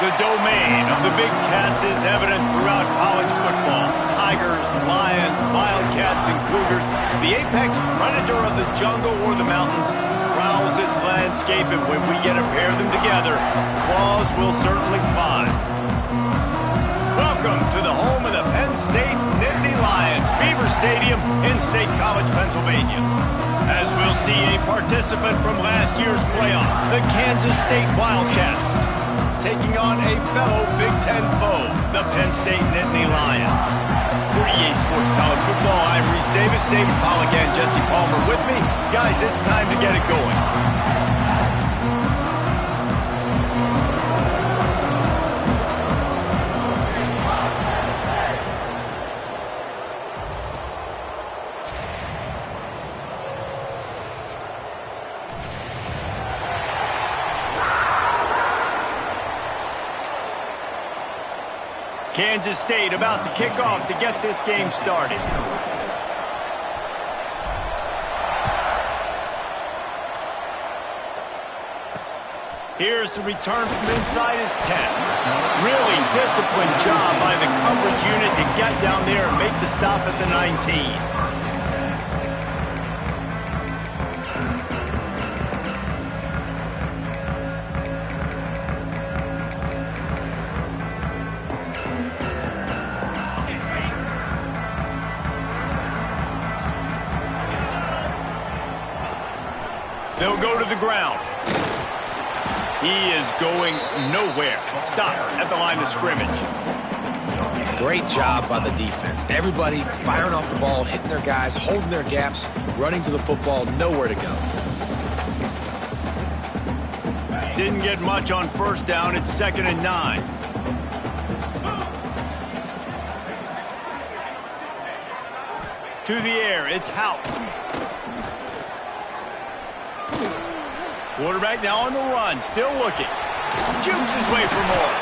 The domain of the big cats is evident throughout college football. Tigers, lions, wildcats, and cougars. The apex predator of the jungle or the mountains prowls this landscape, and when we get to pair them together, claws will certainly fly. Welcome to the home of the Penn State Nittany Lions, Beaver Stadium in State College, Pennsylvania. As we'll see a participant from last year's playoff, the Kansas State Wildcats, taking on a fellow Big Ten foe, the Penn State Nittany Lions. For EA Sports College Football, I'm Reese Davis, David Pollack, and Jesse Palmer with me. Guys, it's time to get it going. Kansas State about to kick off to get this game started. Here's the return from inside his 10. Really disciplined job by the coverage unit to get down there and make the stop at the 19. They'll go to the ground. He is going nowhere. Stop at the line of scrimmage. Great job by the defense. Everybody firing off the ball, hitting their guys, holding their gaps, running to the football, nowhere to go. Didn't get much on first down. It's 2nd and 9. To the air, it's Hout. Quarterback now on the run, still looking. Jukes his way for more.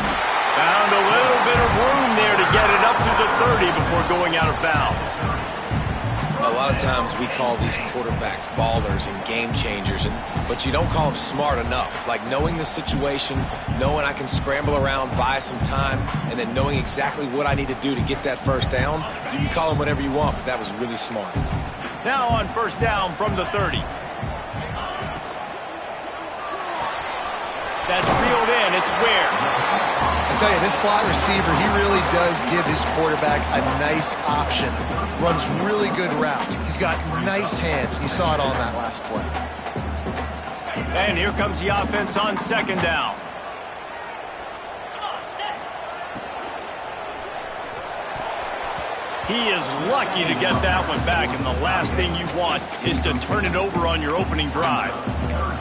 Found a little bit of room there to get it up to the 30 before going out of bounds. A lot of times we call these quarterbacks ballers and game changers, but you don't call them smart enough. Like knowing the situation, knowing I can scramble around, buy some time, and then knowing exactly what I need to do to get that first down. You can call them whatever you want, but that was really smart. Now on first down from the 30. That's reeled in. It's Ware. I tell you, this slot receiver, he really does give his quarterback a nice option. Runs really good routes. He's got nice hands. You saw it on that last play. And here comes the offense on 2nd down. He is lucky to get that one back, and the last thing you want is to turn it over on your opening drive.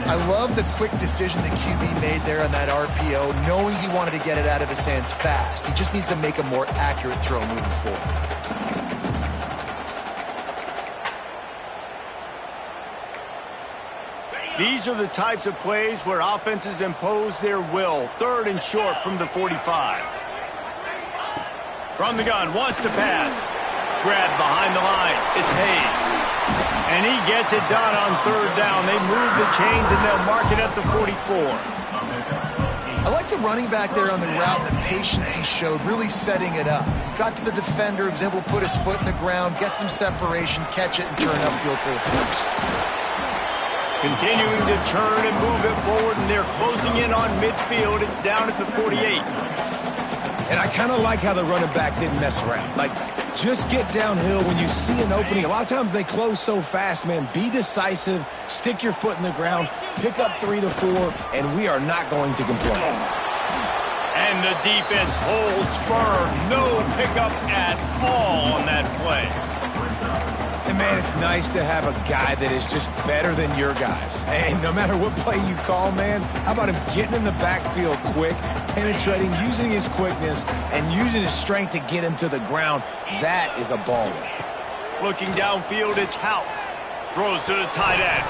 I love the quick decision the QB made there on that RPO, knowing he wanted to get it out of his hands fast. He just needs to make a more accurate throw moving forward. These are the types of plays where offenses impose their will. 3rd and short from the 45. From the gun, wants to pass. Grabbed behind the line. It's Hayes. And he gets it done on 3rd down. They move the chains and they'll mark it at the 44. I like the running back there on the route and the patience he showed, really setting it up. He got to the defender, was able to put his foot in the ground, get some separation, catch it, and turn upfield for the first. Continuing to turn and move it forward, and they're closing in on midfield. It's down at the 48. And I kind of like how the running back didn't mess around. Like, just get downhill when you see an opening. A lot of times they close so fast, man. Be decisive, stick your foot in the ground, pick up 3 to 4, and we are not going to complain. And the defense holds firm. No pickup at all on that play. And, man, it's nice to have a guy that is just better than your guys. And no matter what play you call, man, how about him getting in the backfield quick, penetrating, using his quickness, and using his strength to get him to the ground. That is a baller. Looking downfield, it's Hout. Throws to the tight end.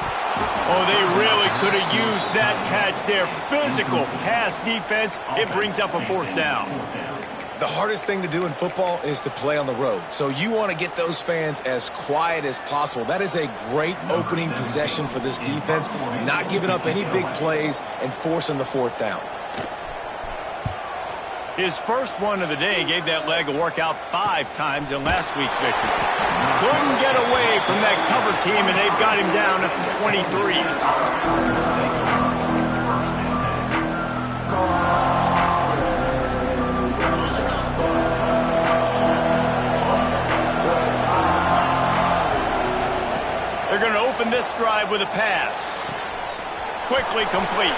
Oh, they really could have used that catch there. Physical pass defense. It brings up a 4th down. The hardest thing to do in football is to play on the road. So you want to get those fans as quiet as possible. That is a great opening possession for this defense, not giving up any big plays and forcing the 4th down. His first one of the day gave that leg a workout 5 times in last week's victory. Couldn't get away from that cover team, and they've got him down at the 23. They're going to open this drive with a pass. Quickly complete.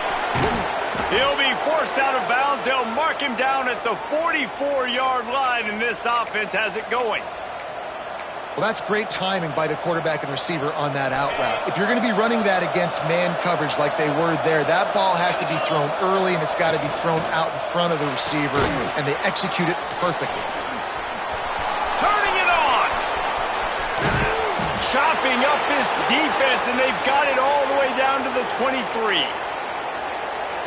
He'll be forced out of bounds. They'll mark him down at the 44-yard line, and this offense has it going. Well, that's great timing by the quarterback and receiver on that out route. If you're going to be running that against man coverage like they were there, that ball has to be thrown early, and it's got to be thrown out in front of the receiver, and they execute it perfectly. Turning it on. Chopping up this defense, and they've got it all the way down to the 23.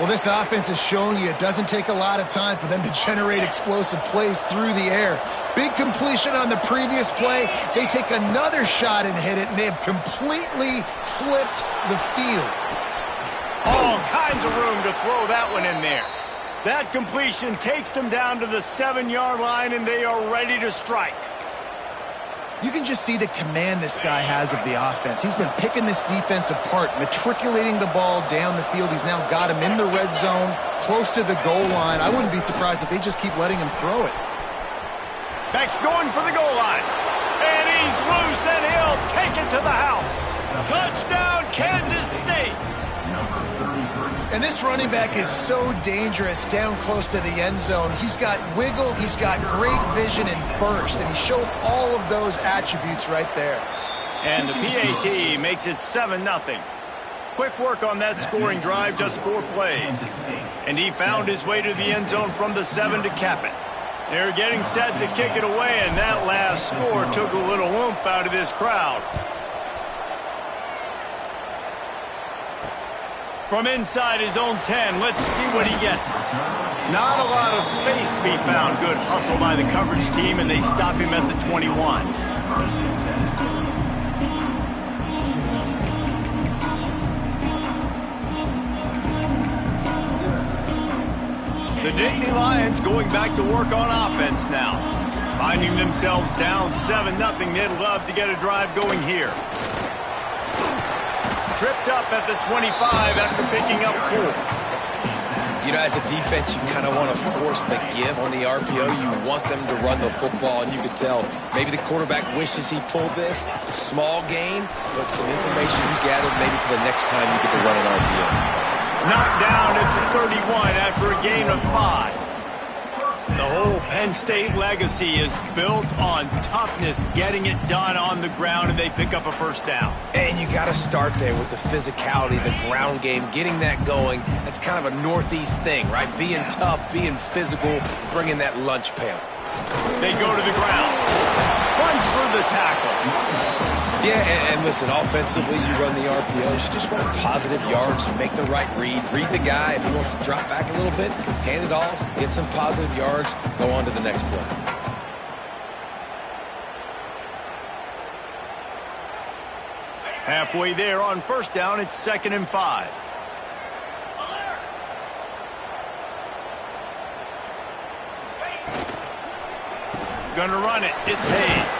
Well, this offense has shown you it doesn't take a lot of time for them to generate explosive plays through the air. Big completion on the previous play. They take another shot and hit it, and they have completely flipped the field. All kinds of room to throw that one in there. That completion takes them down to the 7-yard line, and they are ready to strike. You can just see the command this guy has of the offense. He's been picking this defense apart, matriculating the ball down the field. He's now got him in the red zone, close to the goal line. I wouldn't be surprised if they just keep letting him throw it. Beck's going for the goal line. And he's loose, and he'll take it to the house. Touchdown, Kansas State. And this running back is so dangerous down close to the end zone. He's got wiggle, he's got great vision and burst, and he showed all of those attributes right there. And the PAT makes it 7-0. Quick work on that scoring drive, just 4 plays. And he found his way to the end zone from the 7 to cap it. They're getting set to kick it away, and that last score took a little oomph out of this crowd. From inside his own 10, let's see what he gets. Not a lot of space to be found. Good hustle by the coverage team, and they stop him at the 21. The Dynasty Lions going back to work on offense now. Finding themselves down 7-0, they'd love to get a drive going here. Tripped up at the 25 after picking up 4. You know, as a defense, you kind of want to force the give on the RPO. You want them to run the football, and you could tell maybe the quarterback wishes he pulled this. Small gain, but some information you gathered maybe for the next time you get to run an RPO. Knocked down at the 31 after a gain of 5. The whole Penn State legacy is built on toughness, getting it done on the ground, and they pick up a first down. And you got to start there with the physicality, the ground game, getting that going. That's kind of a Northeast thing, right? Being tough, being physical, bringing that lunch pail. They go to the ground. Runs for the tackle. Yeah, and listen, offensively, you run the RPOs. You just want positive yards, make the right read the guy. If he wants to drop back a little bit, hand it off, get some positive yards, go on to the next play. Halfway there on first down, it's 2nd and 5. Gonna run it. It's Hayes.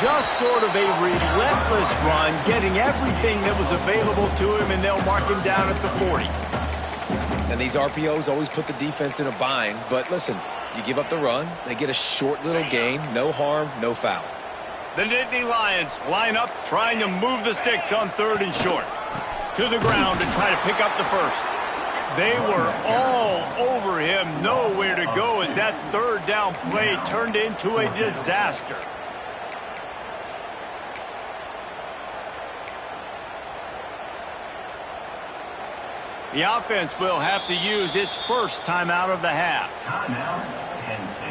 Just sort of a relentless run, getting everything that was available to him, and they'll mark him down at the 40. And these RPOs always put the defense in a bind, but listen, you give up the run, they get a short little gain, no harm, no foul. The Dynasty Lions line up, trying to move the sticks on 3rd and short. To the ground to try to pick up the first. They were all over him, nowhere to go as that 3rd down play turned into a disaster. The offense will have to use its first timeout of the half. Timeout, Penn State.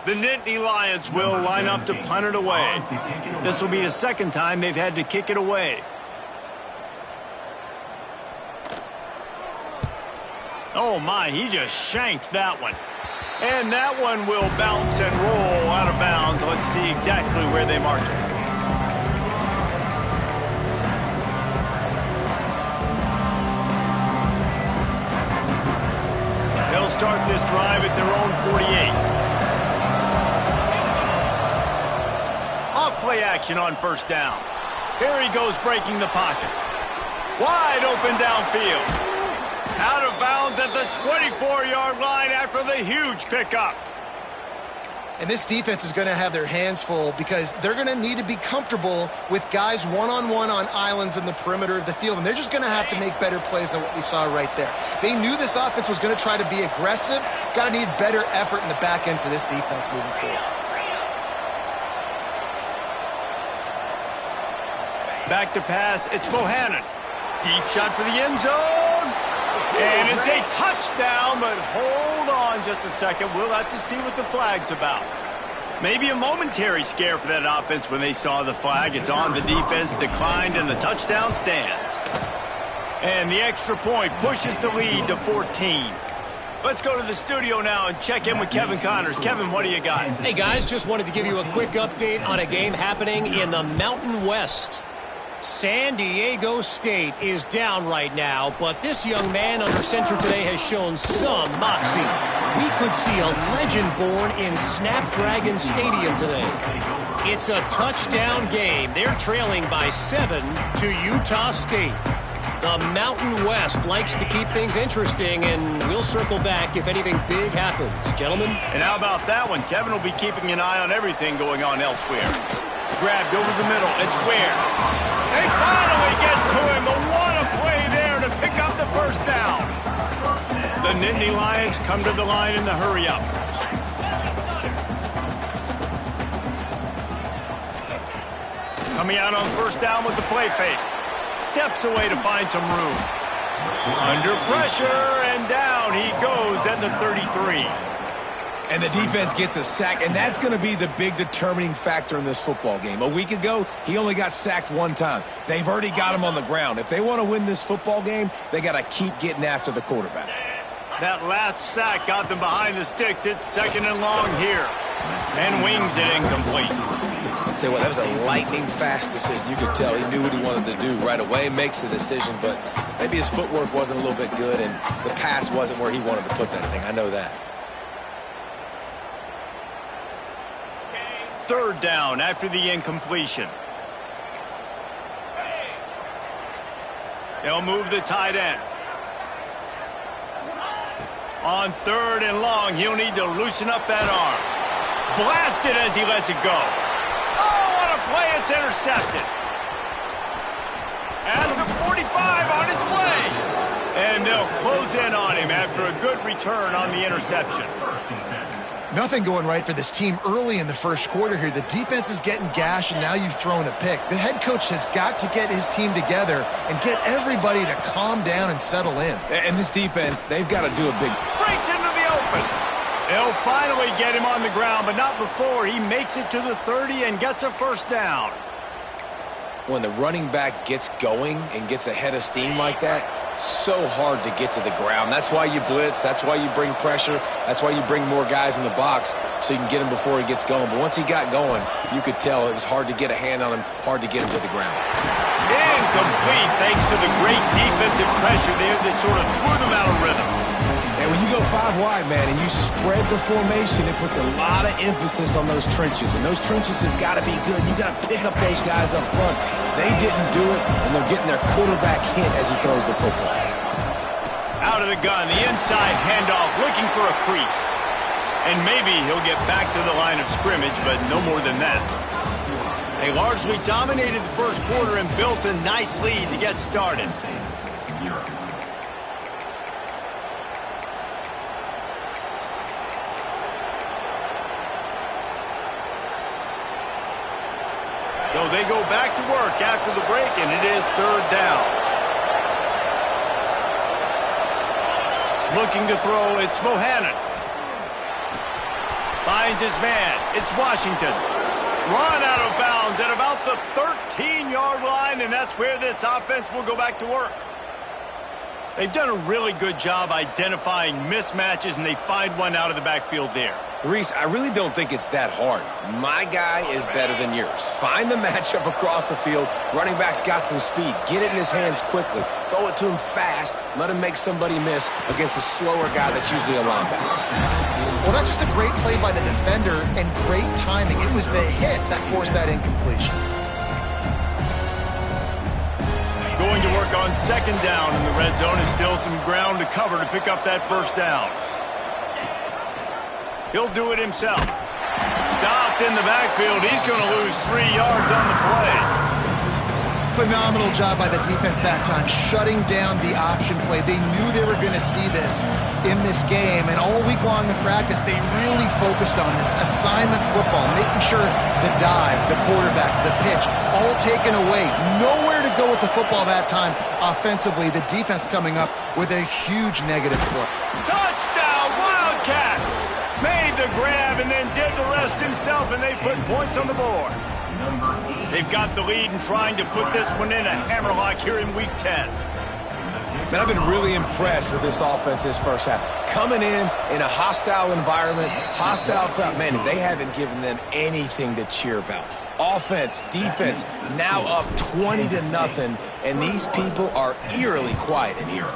The Nittany Lions will line up to punt it away. This will be the second time they've had to kick it away. Oh my, he just shanked that one. And that one will bounce and roll out of bounds. Let's see exactly where they mark it. They'll start this drive at their own 48. Off-play action on first down. Here he goes breaking the pocket. Wide open downfield. Out of bounds at the 24-yard line after the huge pickup. And this defense is going to have their hands full because they're going to need to be comfortable with guys one-on-one on islands in the perimeter of the field. And they're just going to have to make better plays than what we saw right there. They knew this offense was going to try to be aggressive. Got to need better effort in the back end for this defense moving forward. Back to pass. It's Bohannon. Deep shot for the end zone. And it's a touchdown, but hold on just a second. We'll have to see what the flag's about. Maybe a momentary scare for that offense when they saw the flag. It's on. The defense declined, and the touchdown stands. And the extra point pushes the lead to 14. Let's go to the studio now and check in with Kevin Connors. Kevin, what do you got? Hey, guys, just wanted to give you a quick update on a game happening in the Mountain West. San Diego State is down right now, but this young man under center today has shown some moxie. We could see a legend born in Snapdragon Stadium today. It's a touchdown game. They're trailing by 7 to Utah State. The Mountain West likes to keep things interesting, and we'll circle back if anything big happens. Gentlemen? And how about that one? Kevin will be keeping an eye on everything going on elsewhere. Grabbed over the middle. It's Ware. They finally get to him. The one play there to pick up the first down. The Nittany Lions come to the line in the hurry-up. Coming out on first down with the play fake. Steps away to find some room. Under pressure, and down he goes at the 33. And the defense gets a sack, and that's going to be the big determining factor in this football game. A week ago, he only got sacked one time. They've already got him on the ground. If they want to win this football game, they got to keep getting after the quarterback. That last sack got them behind the sticks. It's second and long here. And wings it incomplete. I'll tell you what, that was a lightning-fast decision. You could tell he knew what he wanted to do right away, makes the decision, but maybe his footwork wasn't a little bit good, and the pass wasn't where he wanted to put that thing. I know that. Third down after the incompletion. They'll move the tight end. On third and long, he'll need to loosen up that arm. Blasted as he lets it go. Oh, what a play. It's intercepted. At the 45 on its way. And they'll close in on him after a good return on the interception. Nothing going right for this team early in the first quarter here. The defense is getting gashed, and now you've thrown a pick. The head coach has got to get his team together and get everybody to calm down and settle in. And this defense, they've got to do a big... Breaks into the open. They'll finally get him on the ground, but not before he makes it to the 30 and gets a first down. When the running back gets going and gets ahead of steam like that, so hard to get to the ground. That's why you blitz. That's why you bring pressure. That's why you bring more guys in the box so you can get him before he gets going. But once he got going, you could tell it was hard to get a hand on him, hard to get him to the ground. Incomplete thanks to the great defensive pressure there that sort of threw them out of rhythm. And when you go 5 wide, man, and you spread the formation, it puts a lot of emphasis on those trenches. And those trenches have got to be good. You got to pick up those guys up front. They didn't do it, and they're getting their quarterback hit as he throws the football. Out of the gun, the inside handoff, looking for a crease. And maybe he'll get back to the line of scrimmage, but no more than that. They largely dominated the first quarter and built a nice lead to get started. So they go back to work after the break, and it is third down. Looking to throw, it's Bohannon. Finds his man. It's Washington. Run out of bounds at about the 13-yard line, and that's where this offense will go back to work. They've done a really good job identifying mismatches, and they find one out of the backfield there. Reese, I really don't think it's that hard. My guy is better than yours. Find the matchup across the field. Running back's got some speed. Get it in his hands quickly. Throw it to him fast. Let him make somebody miss against a slower guy that's usually a linebacker. Well, that's just a great play by the defender and great timing. It was the hit that forced that incompletion. Going to work on second down in the red zone is still some ground to cover to pick up that first down. He'll do it himself. Stopped in the backfield. He's going to lose 3 yards on the play. Phenomenal job by the defense that time, shutting down the option play. They knew they were going to see this in this game, and all week long in practice, they really focused on this assignment football, making sure the dive, the quarterback, the pitch, all taken away. Nowhere to go with the football that time offensively. The defense coming up with a huge negative play. Touchdown, Wildcats! Made the grab and then did the rest himself, and they put points on the board. They've got the lead and trying to put this one in a hammerlock here in Week 10. Man, I've been really impressed with this offense this first half. Coming in a hostile environment, hostile crowd. Man, they haven't given them anything to cheer about. Offense, defense, now up 20-0, and these people are eerily quiet in here.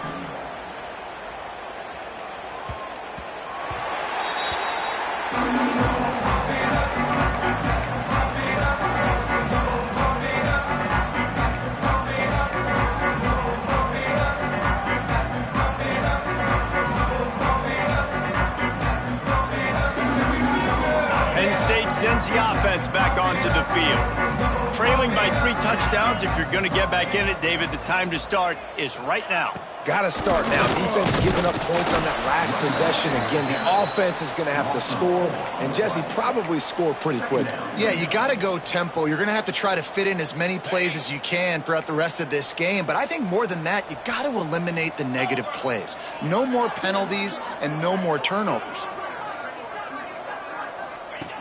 Sends the offense back onto the field. Trailing by 3 touchdowns. If you're going to get back in it, David, the time to start is right now. Got to start now. Defense giving up points on that last possession. Again, the offense is going to have to score, and Jesse probably score pretty quickly. Yeah, you got to go tempo. You're going to have to try to fit in as many plays as you can throughout the rest of this game. But I think more than that, you got to eliminate the negative plays. No more penalties and no more turnovers.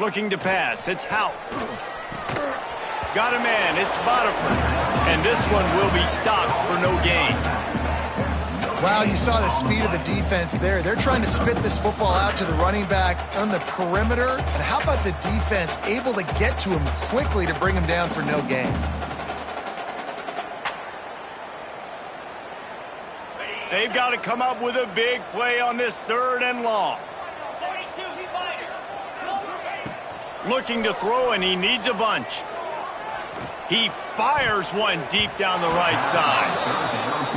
Looking to pass. It's Hout. Got a man. It's Bodiford. And this one will be stopped for no gain. Wow, you saw the speed of the defense there. They're trying to spit this football out to the running back on the perimeter. And how about the defense able to get to him quickly to bring him down for no gain? They've got to come up with a big play on this 3rd and long. Looking to throw, and he needs a bunch. He fires one deep down the right side.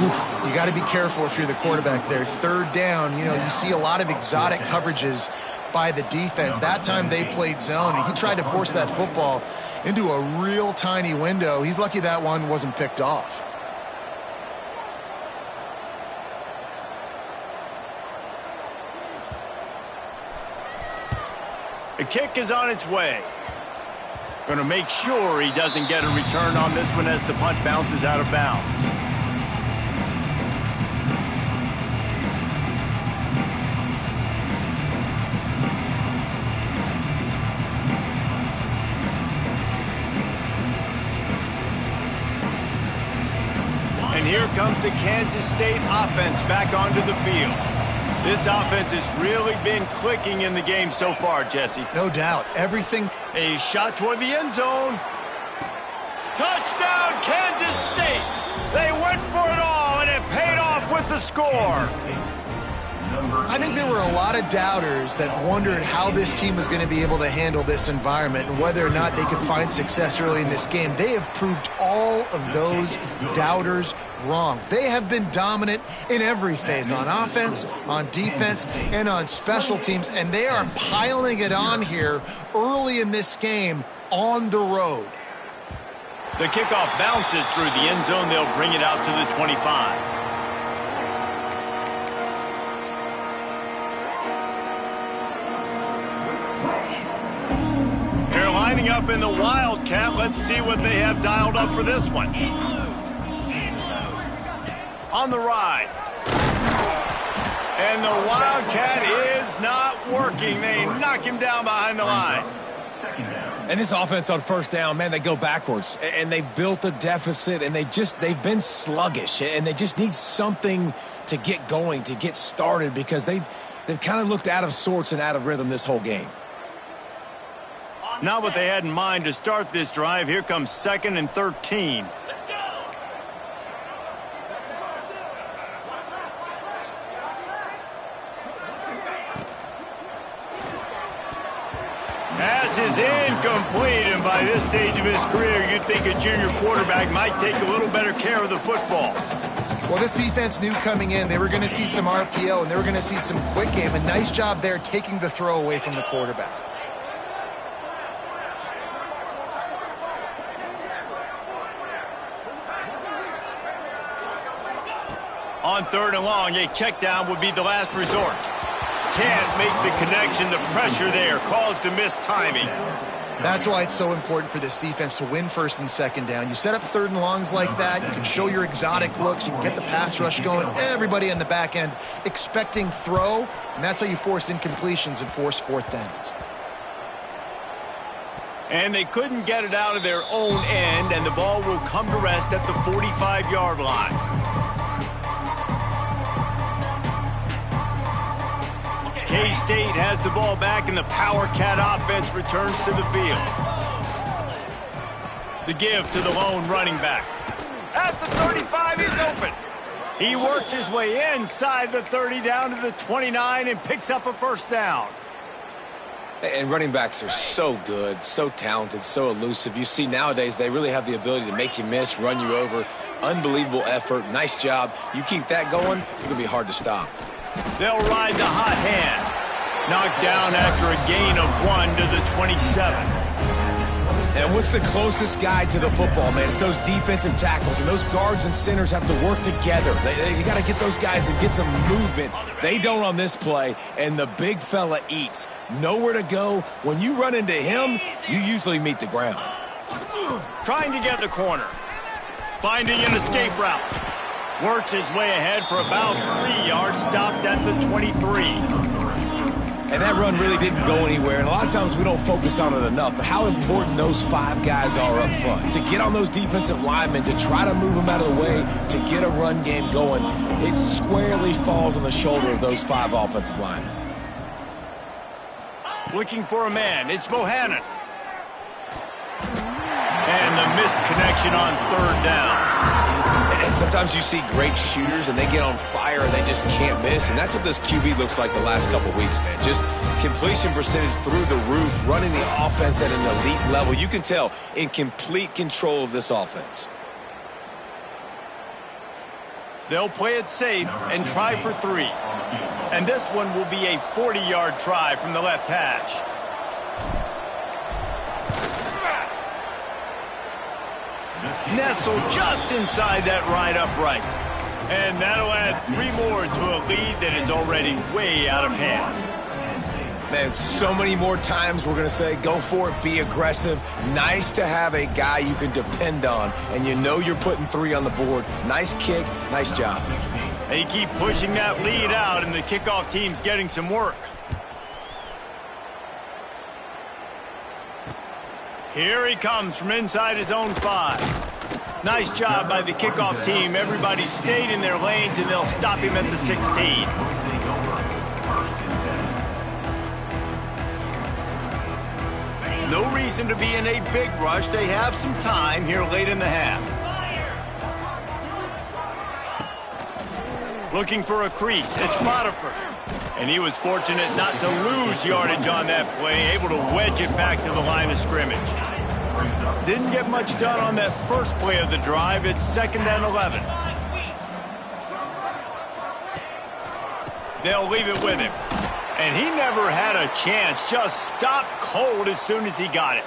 Oof, you got to be careful if you're the quarterback there. 3rd down, you see a lot of exotic coverages by the defense. That time they played zone, and he tried to force that football into a real tiny window. He's lucky that one wasn't picked off. The kick is on its way. Going to make sure he doesn't get a return on this one as the punt bounces out of bounds. And here comes the Kansas State offense back onto the field. This offense has really been clicking in the game so far, Jesse. No doubt. Everything. A shot toward the end zone. Touchdown, Kansas State. They went for it all, and it paid off with the score. I think there were a lot of doubters that wondered how this team was going to be able to handle this environment and whether or not they could find success early in this game. They have proved all of those doubters wrong. They have been dominant in every phase, on offense, on defense, and on special teams, and they are piling it on here early in this game on the road. The kickoff bounces through the end zone. They'll bring it out to the 25. They're lining up in the Wildcat. Let's see what they have dialed up for this one. On the ride. And the Wildcat is not working. They knock him down behind the line. And this offense on first down, man, they go backwards. And they've built a deficit, and they've been sluggish. And they just need something to get going, to get started, because they've kind of looked out of sorts and out of rhythm this whole game. Not what they had in mind to start this drive. Here comes 2nd and 13. Pass is incomplete, and by this stage of his career, you'd think a junior quarterback might take a little better care of the football. Well, this defense knew coming in they were going to see some RPO, and they were going to see some quick game. A nice job there taking the throw away from the quarterback. On 3rd and long, a check down would be the last resort. Can't make the connection. The pressure there caused the missed timing. That's why it's so important for this defense to win 1st and 2nd down. You set up 3rd and longs like that. You can show your exotic looks. You can get the pass rush going. Everybody on the back end expecting throw, and that's how you force incompletions and force 4th downs. And they couldn't get it out of their own end, and the ball will come to rest at the 45-yard line. K-State has the ball back, and the Power Cat offense returns to the field. The give to the lone running back. At the 35, he's open. He works his way inside the 30 down to the 29 and picks up a 1st down. And running backs are so good, so talented, so elusive. You see nowadays they really have the ability to make you miss, run you over. Unbelievable effort. Nice job. You keep that going, it'll be hard to stop. They'll ride the hot hand. Knocked down after a gain of 1 to the 27. And what's the closest guy to the football, man? It's those defensive tackles, and those guards and centers have to work together. They got to get those guys and get some movement. They don't on this play, and the big fella eats. Nowhere to go. When you run into him, you usually meet the ground. Trying to get the corner. Finding an escape route. Works his way ahead for about 3 yards, stopped at the 23. And that run really didn't go anywhere, and a lot of times we don't focus on it enough, but how important those 5 guys are up front. To get on those defensive linemen, to try to move them out of the way, to get a run game going, it squarely falls on the shoulder of those 5 offensive linemen. Looking for a man, it's Bohannon. And the missed connection on 3rd down. And sometimes you see great shooters and they get on fire and they just can't miss. And that's what this QB looks like the last couple weeks, man. Just completion percentage through the roof, running the offense at an elite level. You can tell in complete control of this offense. They'll play it safe and try for 3. And this one will be a 40-yard try from the left hash. Nestled just inside that right upright. And that'll add 3 more to a lead that is already way out of hand. Man, so many more times we're going to say, go for it, be aggressive. Nice to have a guy you can depend on, and you know you're putting 3 on the board. Nice kick, nice job. They keep pushing that lead out, and the kickoff team's getting some work. Here he comes from inside his own 5. Nice job by the kickoff team. Everybody stayed in their lanes, and they'll stop him at the 16. No reason to be in a big rush. They have some time here late in the half. Looking for a crease. It's Rutherford. And he was fortunate not to lose yardage on that play, able to wedge it back to the line of scrimmage. Didn't get much done on that first play of the drive. It's 2nd and 11. They'll leave it with him. And he never had a chance. Just stopped cold as soon as he got it.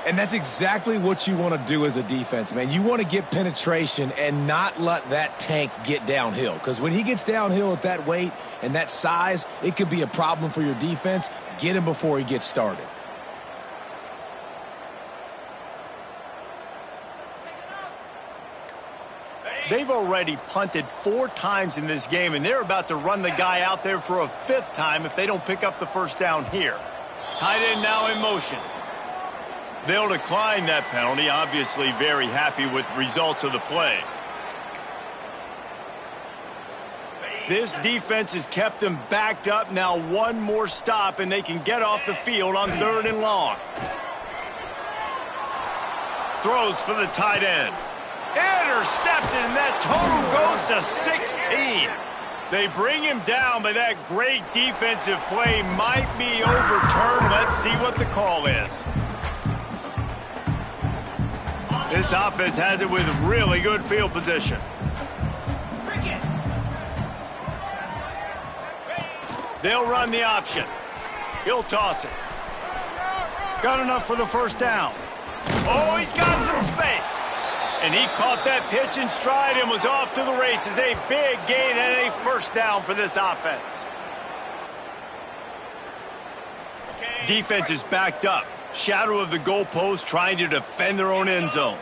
And that's exactly what you want to do as a defense, man. You want to get penetration and not let that tank get downhill. Because when he gets downhill at that weight and that size, it could be a problem for your defense. Get him before he gets started. They've already punted 4 times in this game, and they're about to run the guy out there for a 5th time if they don't pick up the first down here. Tight end now in motion. They'll decline that penalty, obviously very happy with the results of the play. This defense has kept them backed up. Now one more stop, and they can get off the field on 3rd and long. Throws for the tight end. Intercepted, and that total goes to 16. They bring him down, but that great defensive play might be overturned. Let's see what the call is. This offense has it with really good field position. They'll run the option. He'll toss it. Got enough for the first down. Oh, he's got some space. And he caught that pitch in stride and was off to the races. A big gain and a first down for this offense. Defense is backed up. Shadow of the goalpost, trying to defend their own end zone.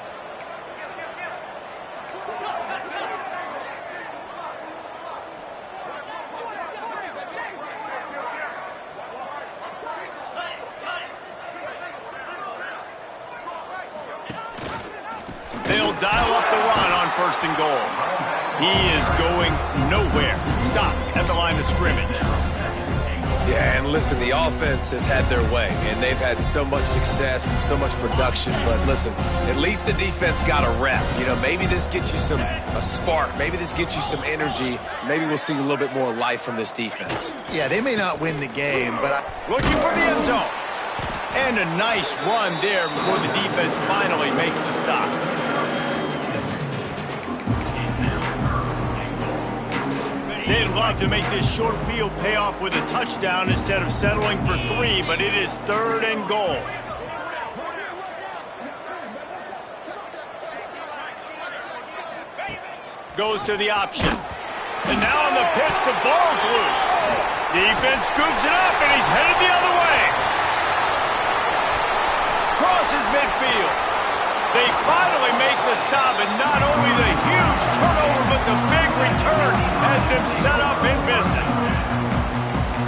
They'll dial up the run on 1st and goal. He is going nowhere. Stop at the line of scrimmage. Yeah, and listen, the offense has had their way, and they've had so much success and so much production. But listen, at least the defense got a rep. You know, maybe this gets you a spark. Maybe this gets you some energy. Maybe we'll see a little bit more life from this defense. Yeah, they may not win the game, but looking for the end zone. And a nice run there before the defense finally makes the stop. They'd love to make this short field pay off with a touchdown instead of settling for 3, but it is 3rd and goal. Goes to the option. And now on the pitch, the ball's loose. Defense scoops it up, and he's headed the other way. Crosses midfield. They finally make the stop, and not only the huge turnover, but the big return has them set up in business.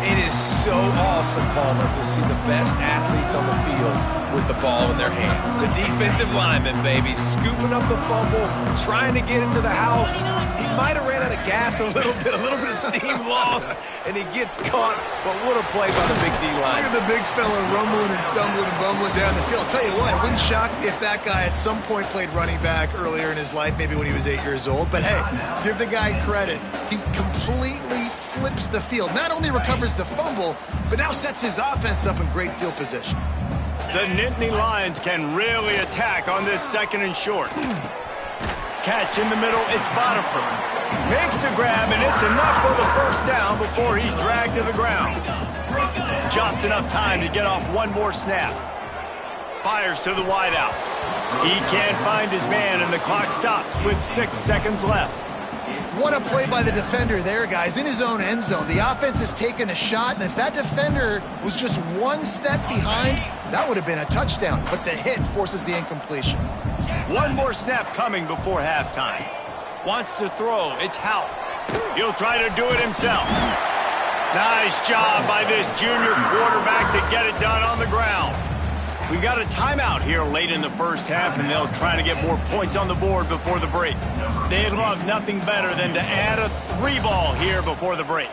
It is so awesome, Palmer, to see the best athletes on the field with the ball in their hands. The defensive lineman, baby, scooping up the fumble, trying to get it to the house. He might have ran out of gas a little bit of steam lost, and he gets caught. But what a play by the big D-line. look at the big fella rumbling and stumbling and bumbling down the field. I'll tell you what, it wouldn't shock if that guy at some point played running back earlier in his life, maybe when he was 8 years old. But hey, give the guy credit. He completely flips the field. Not only recovers the fumble, but now sets his offense up in great field position. The Nittany Lions can really attack on this 2nd and short. Catch in the middle, it's Bonifer. Makes the grab, and it's enough for the first down before he's dragged to the ground. Just enough time to get off one more snap. Fires to the wideout. He can't find his man, and the clock stops with 6 seconds left. What a play by the defender there, guys, in his own end zone. The offense has taken a shot, and if that defender was just 1 step behind, that would have been a touchdown. But the hit forces the incompletion. One more snap coming before halftime. Wants to throw. It's Hout. He'll try to do it himself. Nice job by this junior quarterback to get it done on the ground. We got a timeout here late in the first half, and they'll try to get more points on the board before the break. They'd love nothing better than to add a 3-ball here before the break.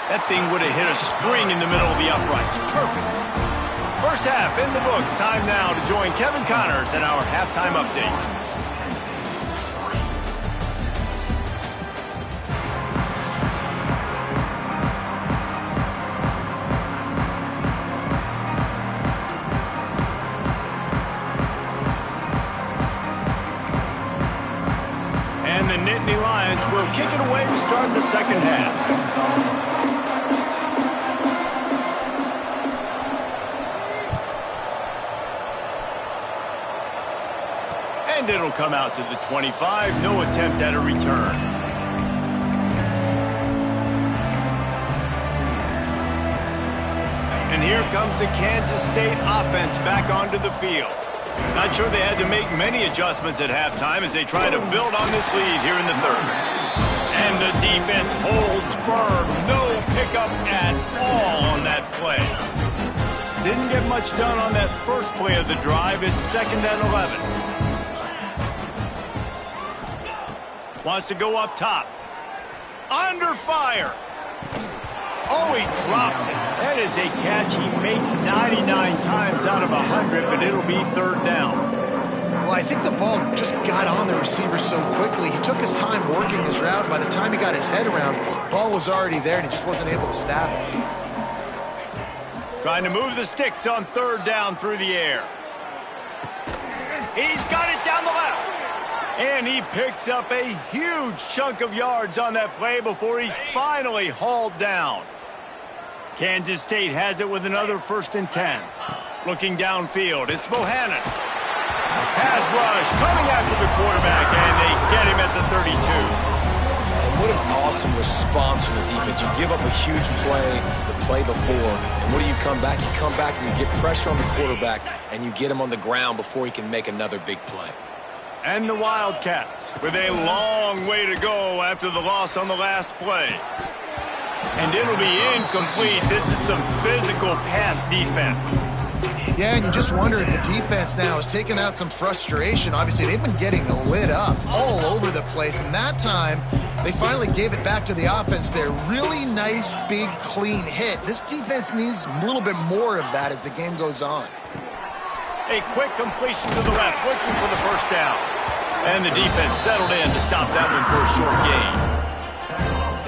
That thing would have hit a string in the middle of the uprights. Perfect. First half in the books. Time now to join Kevin Connors in our halftime update. And the Nittany Lions will kick it away to start the second half. And it'll come out to the 25. No attempt at a return. And And here comes the Kansas State offense back onto the field. Not sure they had to make many adjustments at halftime as they try to build on this lead here in the third. And the defense holds firm. No pickup at all on that play. Didn't get much done on that first play of the drive. It's 2nd and 11. Wants to go up top. Under fire. Oh, he drops it. That is a catch he makes 99 times out of 100, but it'll be 3rd down. Well, I think the ball just got on the receiver so quickly. He took his time working his route. By the time he got his head around, the ball was already there, and he just wasn't able to stab it. Trying to move the sticks on 3rd down through the air. He's got it down the left. And he picks up a huge chunk of yards on that play before he's finally hauled down. Kansas State has it with another 1st and 10. Looking downfield, it's Bohannon. Pass rush coming after the quarterback, and they get him at the 32. And what an awesome response from the defense. You give up a huge play the play before, and what do you come back? You come back and you get pressure on the quarterback, and you get him on the ground before he can make another big play. And the Wildcats with a long way to go after the loss on the last play. And it'll be incomplete. This is some physical pass defense. Yeah, and you just wonder if the defense now is taking out some frustration. Obviously, they've been getting lit up all over the place, and that time they finally gave it back to the offense there. Really nice, big, clean hit. This defense needs a little bit more of that as the game goes on. A quick completion to the left, looking for the 1st down. And the defense settled in to stop that one for a short gain.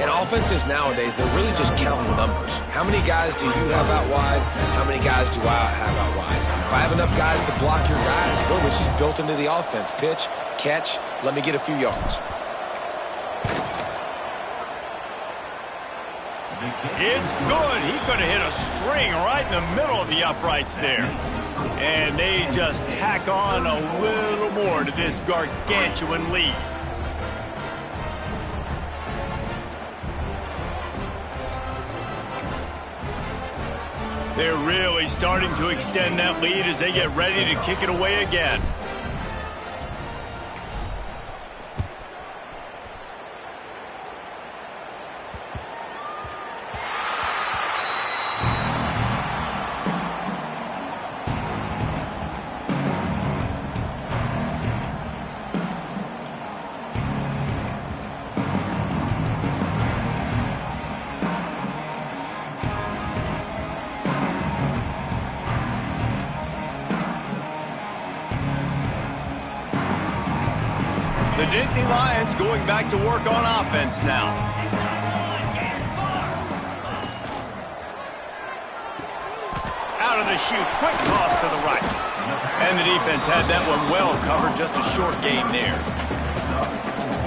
And offenses nowadays, they're really just counting numbers. How many guys do you have out wide? How many guys do I have out wide? If I have enough guys to block your guys, boom, it's just built into the offense. Pitch, catch, let me get a few yards. It's good. He could have hit a string right in the middle of the uprights there. And they just tack on a little more to this gargantuan lead. They're really starting to extend that lead as they get ready to kick it away again. The Nittany Lions going back to work on offense now. Out of the chute, quick toss to the right. And the defense had that one well covered, just a short gain there.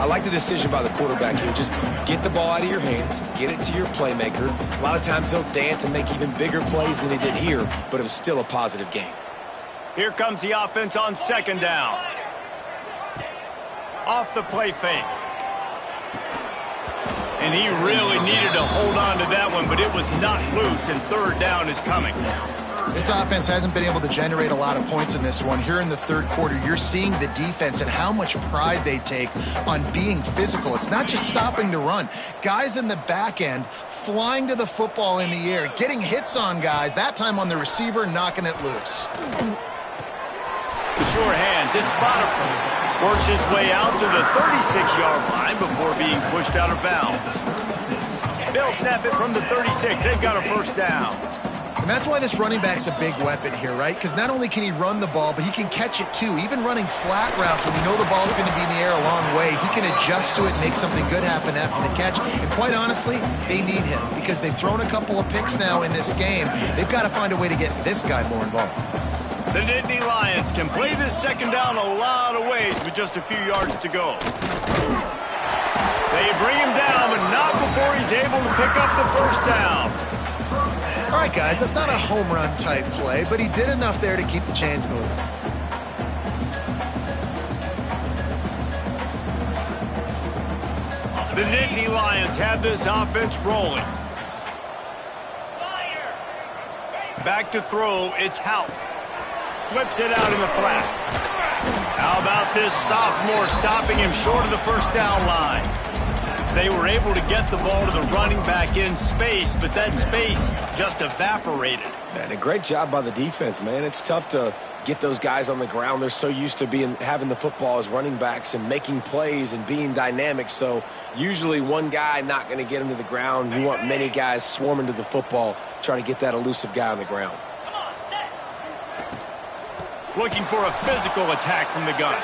I like the decision by the quarterback here. Just get the ball out of your hands, get it to your playmaker. A lot of times they'll dance and make even bigger plays than he did here, but it was still a positive game. Here comes the offense on 2nd down. Off the play fake. And he really needed to hold on to that one, but it was not loose, and 3rd down is coming. This offense hasn't been able to generate a lot of points in this one. Here in the 3rd quarter, you're seeing the defense and how much pride they take on being physical. It's not just stopping the run. Guys in the back end flying to the football in the air, getting hits on guys, that time on the receiver, knocking it loose. Sure hands, it's Bonifer. Works his way out to the 36-yard line before being pushed out of bounds. They'll snap it from the 36. They've got a 1st down. And that's why this running back's a big weapon here, right? Because not only can he run the ball, but he can catch it too. Even running flat routes when you know the ball's going to be in the air a long way, he can adjust to it and make something good happen after the catch. And quite honestly, they need him because they've thrown a couple of picks now in this game. They've got to find a way to get this guy more involved. The Nittany Lions can play this 2nd down a lot of ways with just a few yards to go. They bring him down, but not before he's able to pick up the 1st down. All right, guys, that's not a home run type play, but he did enough there to keep the chains moving. The Nittany Lions have this offense rolling. Back to throw, it's Hout. Flips it out in the flat. How about this sophomore stopping him short of the first down line? They were able to get the ball to the running back in space, but that space just evaporated. And a great job by the defense, man. It's tough to get those guys on the ground. They're so used to having the football as running backs and making plays and being dynamic. So usually one guy not going to get him to the ground. You want many guys swarming to the football, trying to get that elusive guy on the ground. Looking for a physical attack from the gun.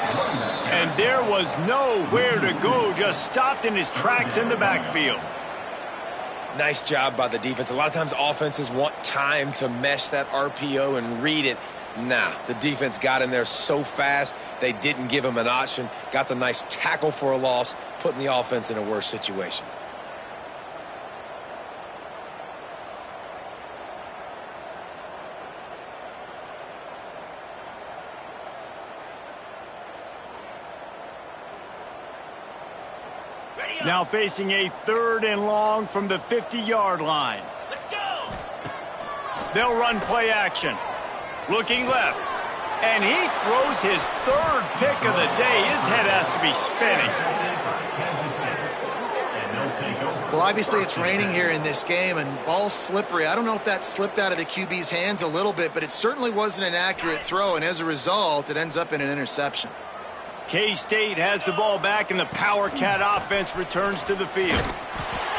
And there was nowhere to go, just stopped in his tracks in the backfield. Nice job by the defense. A lot of times offenses want time to mesh that RPO and read it. Nah, the defense got in there so fast, they didn't give him an option. Got the nice tackle for a loss, putting the offense in a worse situation. Now facing a 3rd and long from the 50-yard line. Let's go. They'll run play action. Looking left. And he throws his 3rd pick of the day. His head has to be spinning. Well, obviously it's raining here in this game, and ball's slippery. I don't know if that slipped out of the QB's hands a little bit, but it certainly wasn't an accurate throw, and as a result, it ends up in an interception. K-State has the ball back, and the Power Cat offense returns to the field.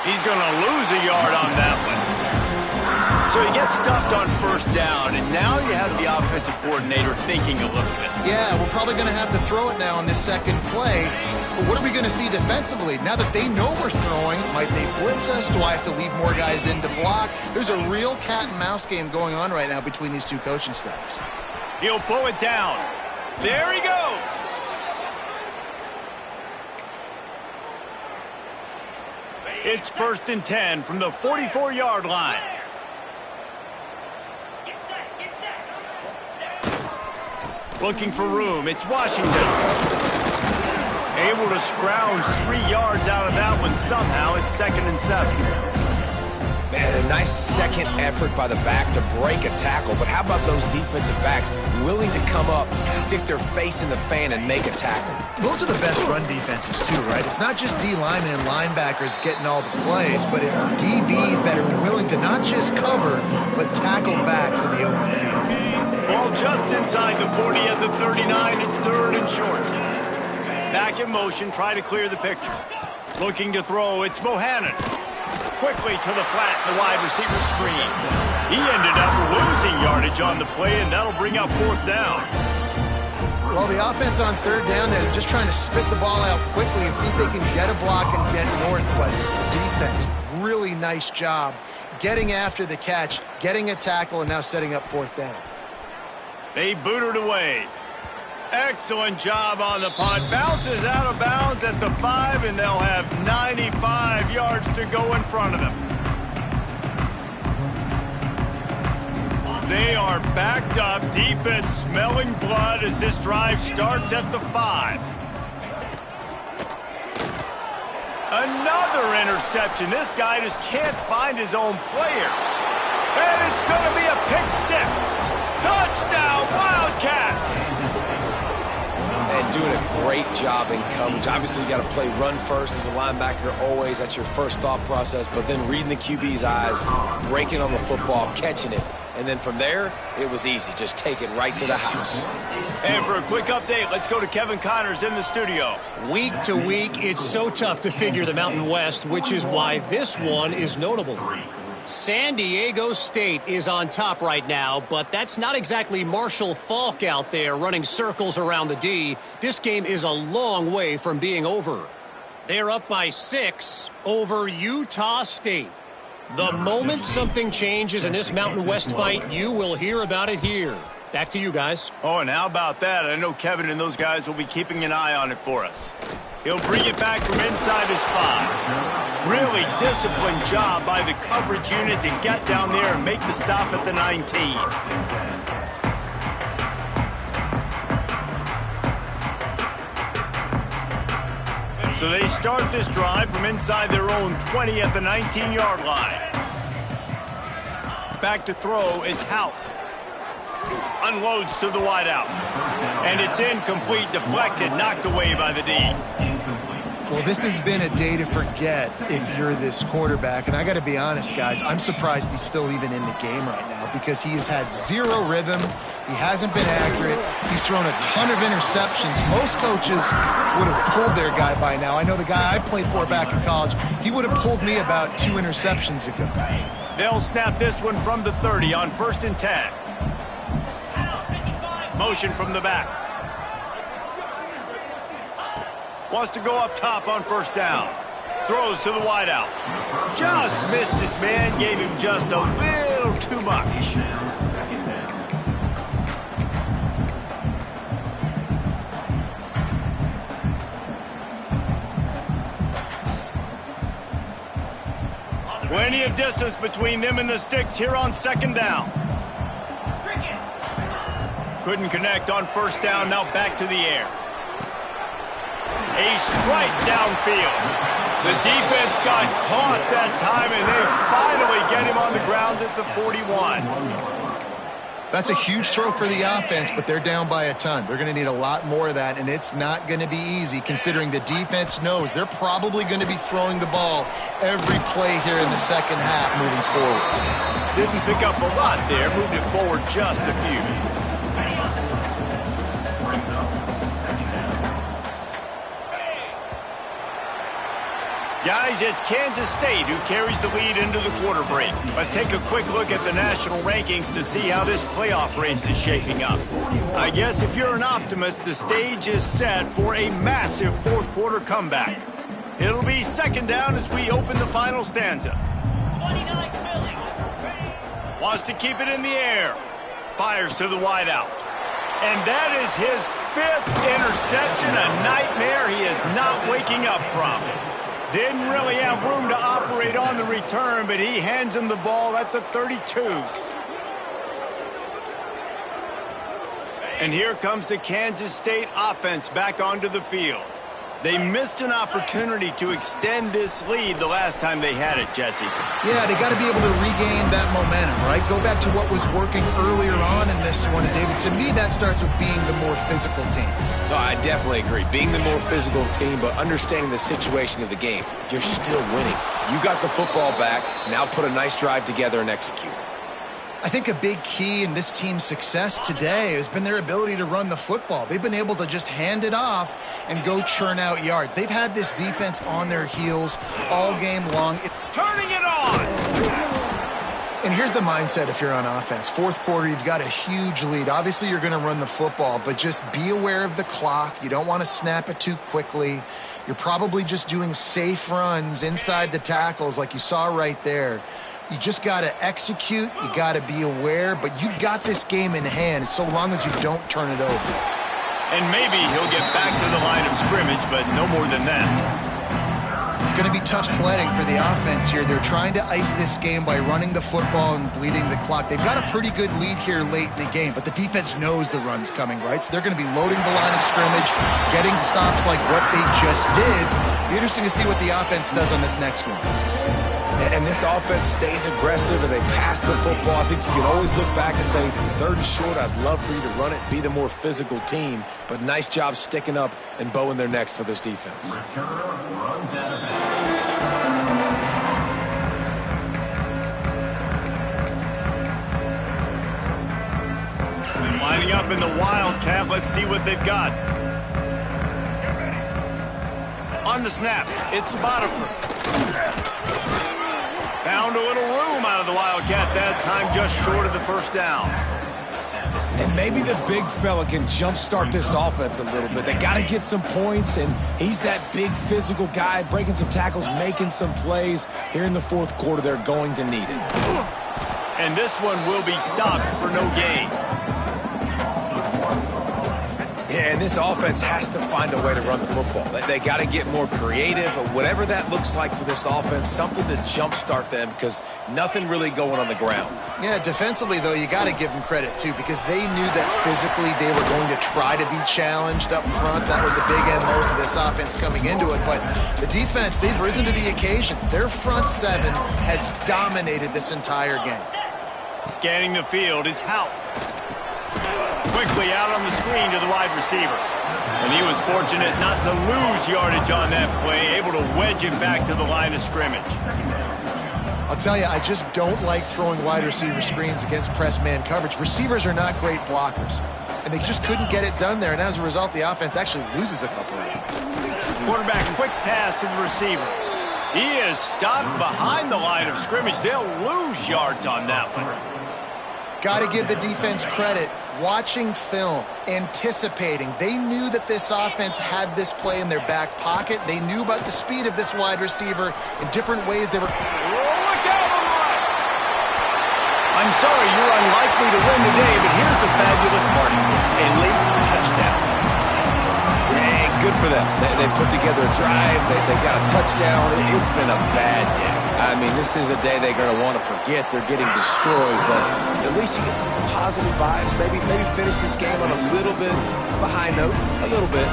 He's going to lose a yard on that one. So he gets stuffed on first down, and now you have the offensive coordinator thinking a little bit. Yeah, we're probably going to have to throw it now on this second play. But what are we going to see defensively? Now that they know we're throwing, might they blitz us? Do I have to leave more guys in to block? There's a real cat and mouse game going on right now between these two coaching staffs. He'll pull it down. There he goes. It's 1st and 10 from the 44-yard line. Looking for room. It's Washington. Able to scrounge 3 yards out of that one somehow. It's 2nd and 7. Man, a nice second effort by the back to break a tackle. But how about those defensive backs willing to come up, stick their face in the fan, and make a tackle? Those are the best run defenses, too, right? It's not just D linemen and linebackers getting all the plays, but it's DBs that are willing to not just cover, but tackle backs in the open field. Ball just inside the 40 at the 39. It's 3rd and short. Back in motion, try to clear the picture. Looking to throw, it's Bohannon. Quickly to the flat, the wide receiver screen. He ended up losing yardage on the play, and that'll bring up 4th down. Well, the offense on 3rd down, they're just trying to spit the ball out quickly and see if they can get a block and get north. But defense, really nice job getting after the catch, getting a tackle, and now setting up 4th down. They boot it away. Excellent job on the punt. Bounces out of bounds at the 5, and they'll have 95 yards to go in front of them. They are backed up. Defense smelling blood as this drive starts at the 5. Another interception. This guy just can't find his own players. And it's going to be a pick 6. Touchdown, Wildcats! And doing a great job in coverage. Obviously, you got to play run first as a linebacker always. That's your first thought process. But then reading the QB's eyes, breaking on the football, catching it. And then from there, it was easy. Just take it right to the house. And for a quick update, let's go to Kevin Connors in the studio. Week to week, it's so tough to figure the Mountain West, which is why this one is notable. San Diego State is on top right now, but that's not exactly Marshall Faulk out there running circles around the D. This game is a long way from being over. They're up by 6 over Utah State. The moment something changes in this Mountain West fight, you will hear about it here. Back to you guys. Oh, and how about that? I know Kevin and those guys will be keeping an eye on it for us. He'll bring it back from inside his 5. Really disciplined job by the coverage unit to get down there and make the stop at the 19. So they start this drive from inside their own 20 at the 19-yard line. back to throw. It's Hout. Unloads to the wideout. And it's incomplete, deflected, knocked away by the D. Well, this has been a day to forget if you're this quarterback. And I got to be honest, guys, I'm surprised he's still even in the game right now because he has had zero rhythm. He hasn't been accurate. He's thrown a ton of interceptions. Most coaches would have pulled their guy by now. I know the guy I played for back in college, he would have pulled me about 2 interceptions ago. They'll snap this one from the 30 on 1st and 10. Motion from the back. Wants to go up top on 1st down. Throws to the wideout. Just missed his man. Gave him just a little too much. Plenty of distance between them and the sticks here on 2nd down. Couldn't connect on 1st down. Now back to the air. A strike downfield. The defense got caught that time, and they finally get him on the ground at the 41. That's a huge throw for the offense, but they're down by a ton. They're going to need a lot more of that, and it's not going to be easy considering the defense knows they're probably going to be throwing the ball every play here in the second half moving forward. Didn't pick up a lot there, moved it forward just a few. Guys, it's Kansas State who carries the lead into the quarter break. Let's take a quick look at the national rankings to see how this playoff race is shaping up. I guess if you're an optimist, the stage is set for a massive 4th quarter comeback. It'll be 2nd down as we open the final stanza. Wants to keep it in the air. Fires to the wideout. And that is his 5th interception, a nightmare he is not waking up from. Didn't really have room to operate on the return, but he hands him the ball at the 32. And here comes the Kansas State offense back onto the field. They missed an opportunity to extend this lead the last time they had it, Jesse. Yeah, they got to be able to regain that momentum, right? Go back to what was working earlier on in this one. And David, to me, that starts with being the more physical team. No, I definitely agree. Being the more physical team, but understanding the situation of the game. You're still winning. You got the football back. Now put a nice drive together and execute. I think a big key in this team's success today has been their ability to run the football. They've been able to just hand it off and go churn out yards. They've had this defense on their heels all game long. Turning it on! And here's the mindset if you're on offense. 4th quarter, you've got a huge lead. Obviously, you're going to run the football, but just be aware of the clock. You don't want to snap it too quickly. You're probably just doing safe runs inside the tackles like you saw right there. You just got to execute. You got to be aware, but you've got this game in hand so long as you don't turn it over. And maybe he'll get back to the line of scrimmage, but no more than that. It's going to be tough sledding for the offense here. They're trying to ice this game by running the football and bleeding the clock. They've got a pretty good lead here late in the game, but the defense knows the run's coming, right? So they're going to be loading the line of scrimmage, getting stops like what they just did. It'll be interesting to see what the offense does on this next one. And this offense stays aggressive and they pass the football. I think you can always look back and say, 3rd and short, I'd love for you to run it, be the more physical team. But nice job sticking up and bowing their necks for this defense. Lining up in the Wildcat. Let's see what they've got. On the snap, it's Botifer. Found a little room out of the Wildcat that time, just short of the 1st down. And maybe the big fella can jumpstart this offense a little bit. They got to get some points, and he's that big physical guy, breaking some tackles, making some plays. Here in the 4th quarter, they're going to need it. And this one will be stopped for no gain. Yeah, and this offense has to find a way to run the football. They got to get more creative, but whatever that looks like for this offense, something to jumpstart them because nothing really going on the ground. Yeah, defensively, though, you got to give them credit, too, because they knew that physically they were going to try to be challenged up front. That was a big MO for this offense coming into it. But the defense, they've risen to the occasion. Their front 7 has dominated this entire game. Scanning the field, it's Hout. Quickly out on the screen to the wide receiver. And he was fortunate not to lose yardage on that play, able to wedge it back to the line of scrimmage. I'll tell you, I just don't like throwing wide receiver screens against press man coverage. Receivers are not great blockers, and they just couldn't get it done there, and as a result, the offense actually loses a couple of yards. Quarterback quick pass to the receiver. He is stopped behind the line of scrimmage. They'll lose yards on that one. Got to give the defense credit. Watching film, anticipating. They knew that this offense had this play in their back pocket. They knew about the speed of this wide receiver in different ways. They were... Look out the line! I'm sorry, you're unlikely to win today, but here's a fabulous party. A late touchdown. Hey, good for them. They put together a drive. They got a touchdown. It's been a bad day. I mean, this is a day they're going to want to forget. They're getting destroyed, but at least you get some positive vibes. Maybe finish this game on a little bit of a high note. A little bit.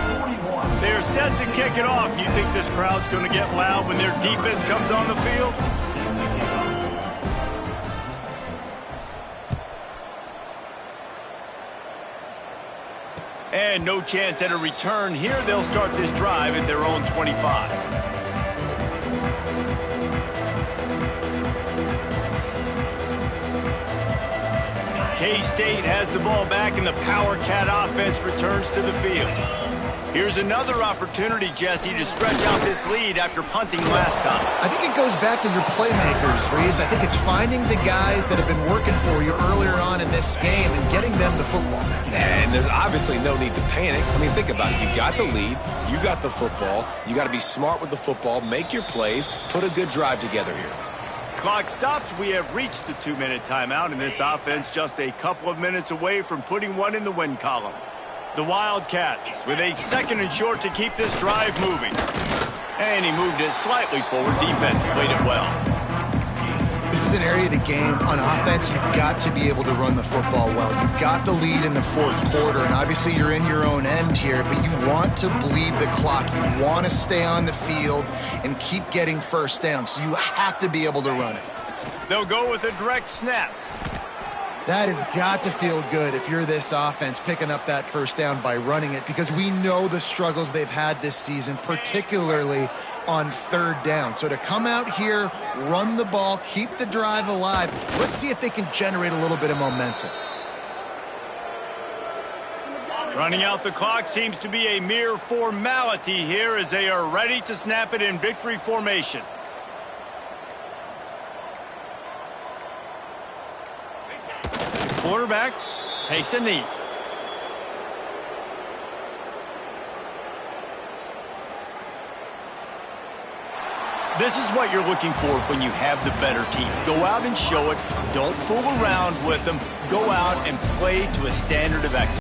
They're set to kick it off. You think this crowd's going to get loud when their defense comes on the field? And no chance at a return here. They'll start this drive at their own 25. K-State has the ball back, and the Power Cat offense returns to the field. Here's another opportunity, Jesse, to stretch out this lead after punting last time. I think it goes back to your playmakers, Reese. I think it's finding the guys that have been working for you earlier on in this game and getting them the football. And there's obviously no need to panic. I mean, think about it. You got the lead. You got the football. You got to be smart with the football. Make your plays. Put a good drive together here. Clock stops. We have reached the 2-minute timeout, and this offense just a couple of minutes away from putting one in the win column. The Wildcats with a 2nd and short to keep this drive moving. And he moved it slightly forward. Defense played it well. This is an area of the game on offense you've got to be able to run the football well. You've got the lead in the 4th quarter, and obviously you're in your own end here, but you want to bleed the clock. You want to stay on the field and keep getting first down, so you have to be able to run it. They'll go with a direct snap. That has got to feel good if you're this offense picking up that first down by running it, because we know the struggles they've had this season, particularly on 3rd down. So to come out here, run the ball, keep the drive alive, let's see if they can generate a little bit of momentum. Running out the clock seems to be a mere formality here as they are ready to snap it in victory formation. Quarterback takes a knee. This is what you're looking for when you have the better team. Go out and show it. Don't fool around with them. Go out and play to a standard of excellence.